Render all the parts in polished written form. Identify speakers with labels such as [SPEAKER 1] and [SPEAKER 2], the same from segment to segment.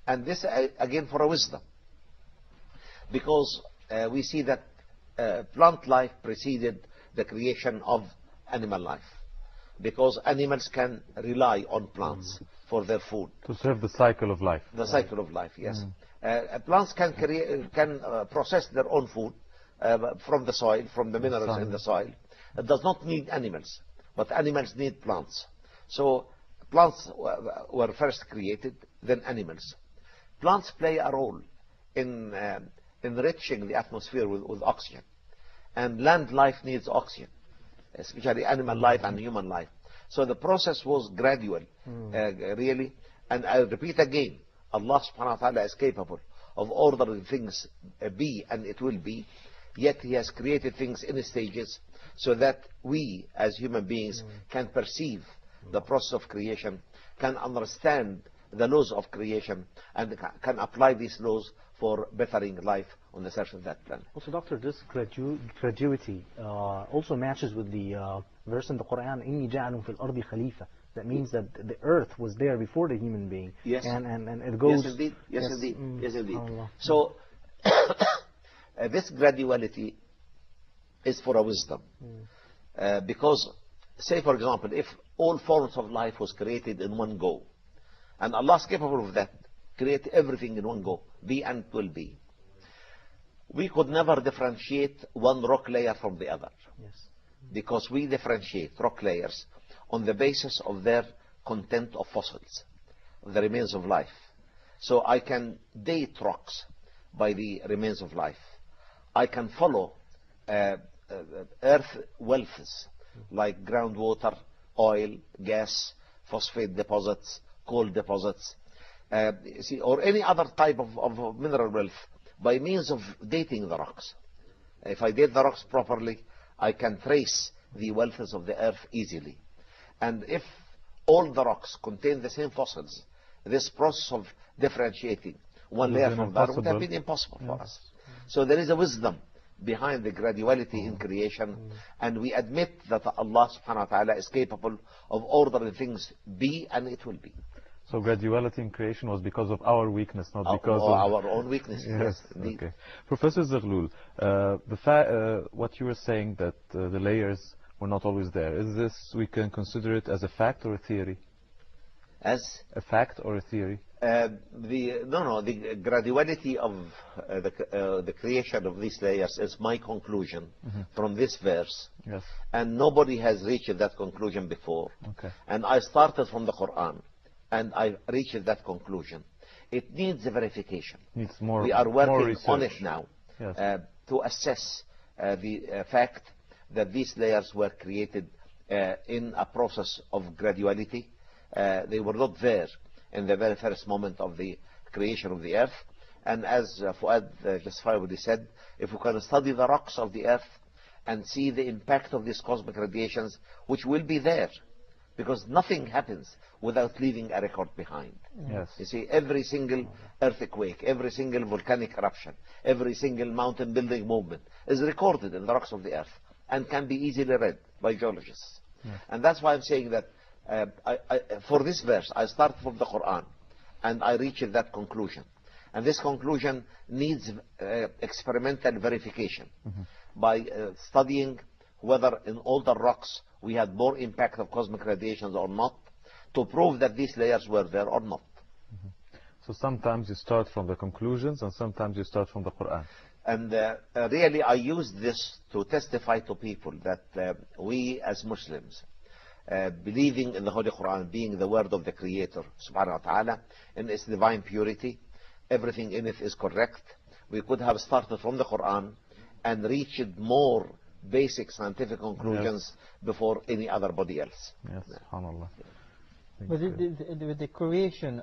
[SPEAKER 1] And this again for a wisdom, because we see that plant life preceded the creation of animal life, because animals can rely on plants for their food.
[SPEAKER 2] To serve the cycle of life.
[SPEAKER 1] The cycle of life, yes. Plants can process their own food from the soil, from the minerals in the soil. It does not need animals, but animals need plants. So plants were first created, then animals. Plants play a role in enriching the atmosphere with oxygen. And land life needs oxygen, especially animal life and human life. So the process was gradual, really. And I repeat again, Allah subhanahu wa ta'ala is capable of ordering things be and it will be, yet He has created things in stages so that we as human beings can perceive the process of creation, can understand the laws of creation, and can apply these laws for bettering life on the surface of that planet.
[SPEAKER 3] Also, Doctor, this graduity also matches with the verse in the Quran, إِنِّي جَعَلٌ فِي الْأَرْضِ خَلِيفَةً. That means that the earth was there before the human being.
[SPEAKER 1] Yes.
[SPEAKER 3] And it goes...
[SPEAKER 1] Yes, indeed. Yes,
[SPEAKER 3] yes.
[SPEAKER 1] indeed. Yes, indeed.
[SPEAKER 3] Allah.
[SPEAKER 1] So, this graduality is for a wisdom. Because, say for example, if all forms of life was created in one go, and Allah is capable of that, create everything in one go, be and will be, we could never differentiate one rock layer from the other.
[SPEAKER 3] Yes.
[SPEAKER 1] Because we differentiate rock layers on the basis of their content of fossils, the remains of life. So I can date rocks by the remains of life. I can follow earth wealths like groundwater, oil, gas, phosphate deposits, coal deposits, or any other type of mineral wealth by means of dating the rocks. If I date the rocks properly, I can trace the wealths of the earth easily. And if all the rocks contain the same fossils, this process of differentiating one layer from the other would have been impossible for us. So there is a wisdom behind the graduality in creation, and we admit that Allah subhanahu wa ta'ala is capable of ordering things be and it will be.
[SPEAKER 2] So graduality in creation was because of our weakness, not because of
[SPEAKER 1] our own weakness.
[SPEAKER 2] Yes,
[SPEAKER 1] indeed.
[SPEAKER 2] Okay. Professor Zaghloul, what you were saying that the layers were not always there, is this, we can consider it as a fact or a theory?
[SPEAKER 1] As
[SPEAKER 2] a fact or a theory?
[SPEAKER 1] The graduality of the creation of these layers is my conclusion from this verse.
[SPEAKER 2] Yes.
[SPEAKER 1] And nobody has reached that conclusion before.
[SPEAKER 2] Okay.
[SPEAKER 1] And I started from the Quran, and I reached that conclusion. It needs a verification.
[SPEAKER 2] Needs more.
[SPEAKER 1] We are working on it
[SPEAKER 2] research.
[SPEAKER 1] now,
[SPEAKER 2] Yes.
[SPEAKER 1] to assess the fact that these layers were created in a process of graduality. They were not there in the very first moment of the creation of the earth. And as Fuad justifiably said, if we can study the rocks of the earth and see the impact of these cosmic radiations, which will be there, because nothing happens without leaving a record behind.
[SPEAKER 2] Yes.
[SPEAKER 1] You see, every single earthquake, every single volcanic eruption, every single mountain building movement is recorded in the rocks of the earth and can be easily read by geologists.
[SPEAKER 2] Yes.
[SPEAKER 1] And that's why I'm saying that for this verse, I start from the Quran and I reach that conclusion. And this conclusion needs experimental verification by studying whether in older rocks we had more impact of cosmic radiations or not, to prove that these layers were there or not.
[SPEAKER 2] So sometimes you start from the conclusions and sometimes you start from the Quran.
[SPEAKER 1] And really I use this to testify to people that we as Muslims, believing in the Holy Quran being the word of the Creator subhanahu wa ta'ala in its divine purity, everything in it is correct. We could have started from the Quran and reached more basic scientific conclusions before any other body else.
[SPEAKER 2] Yes, subhanAllah.
[SPEAKER 4] But with the creation,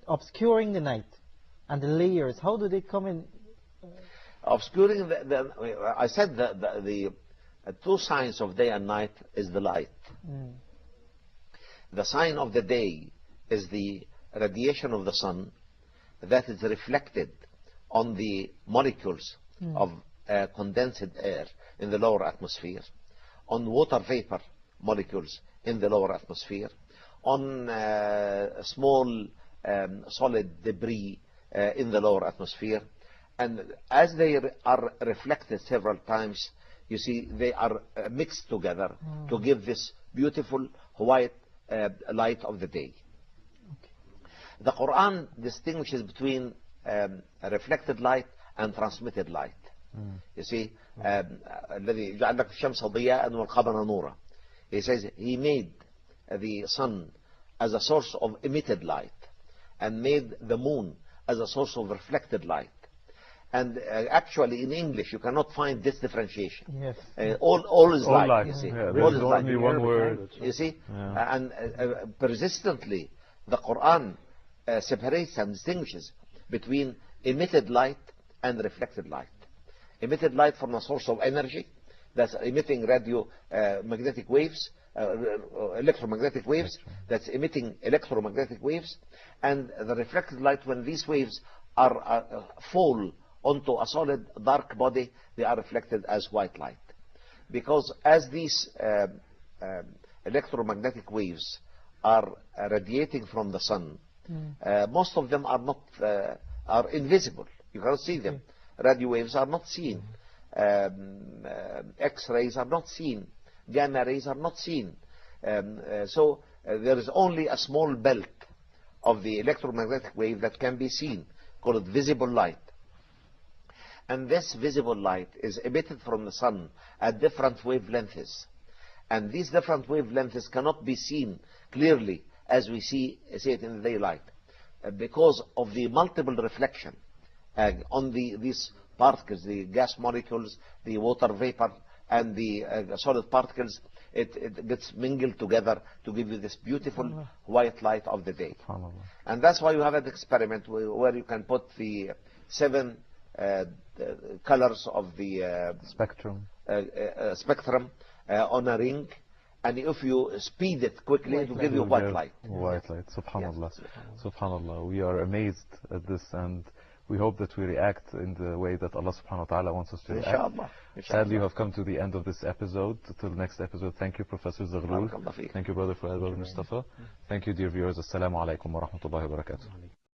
[SPEAKER 4] obscuring the night and the layers, how do they come in?
[SPEAKER 1] Obscuring I said that the two signs of day and night is the light. The sign of the day is the radiation of the sun that is reflected on the molecules of condensed air in the lower atmosphere, on water vapor molecules in the lower atmosphere, on small solid debris in the lower atmosphere. And as they are reflected several times, you see they are mixed together to give this beautiful white light of the day. The Quran distinguishes between reflected light and transmitted light. You see, الذي جعل لك الشمس ضياء والقمر نورا. He says he made the sun as a source of emitted light and made the moon as a source of reflected light. And actually in English you cannot find this differentiation.
[SPEAKER 4] Yes.
[SPEAKER 1] All is light,
[SPEAKER 2] light.
[SPEAKER 1] you see.
[SPEAKER 2] Yeah,
[SPEAKER 1] All is
[SPEAKER 2] there's only
[SPEAKER 1] light.
[SPEAKER 2] one word.
[SPEAKER 1] You see,
[SPEAKER 2] Yeah.
[SPEAKER 1] and persistently the Quran separates and distinguishes between emitted light and reflected light. Emitted light from a source of energy that's emitting magnetic waves, electromagnetic waves, that's emitting electromagnetic waves, and the reflected light, when these waves fall onto a solid dark body, they are reflected as white light. Because as these electromagnetic waves are radiating from the sun, most of them are invisible. You cannot see them. Radio waves are not seen. X-rays are not seen. Gamma rays are not seen. So there is only a small belt of the electromagnetic wave that can be seen, called visible light. And this visible light is emitted from the sun at different wavelengths. And these different wavelengths cannot be seen clearly as we see it in the daylight, because of the multiple reflection on these particles, the gas molecules, the water vapor, and the solid particles. It gets mingled together to give you this beautiful white light of the day. And that's why you have an experiment where you can put the 7 colors of the spectrum on a ring, and if you speed it quickly, it will give you white light.
[SPEAKER 2] White light, subhanallah. Subhanallah. We are amazed at this, and we hope that we react in the way that Allah subhanahu wa ta'ala wants us to react.
[SPEAKER 1] Inshallah.
[SPEAKER 2] Sadly, you have come to the end of this episode. Till the next episode, thank you, Professor Zaghloul. Thank you, Brother Fuad Mustafa. Thank you, dear viewers. Assalamu alaikum wa rahmatullahi wa barakatuh.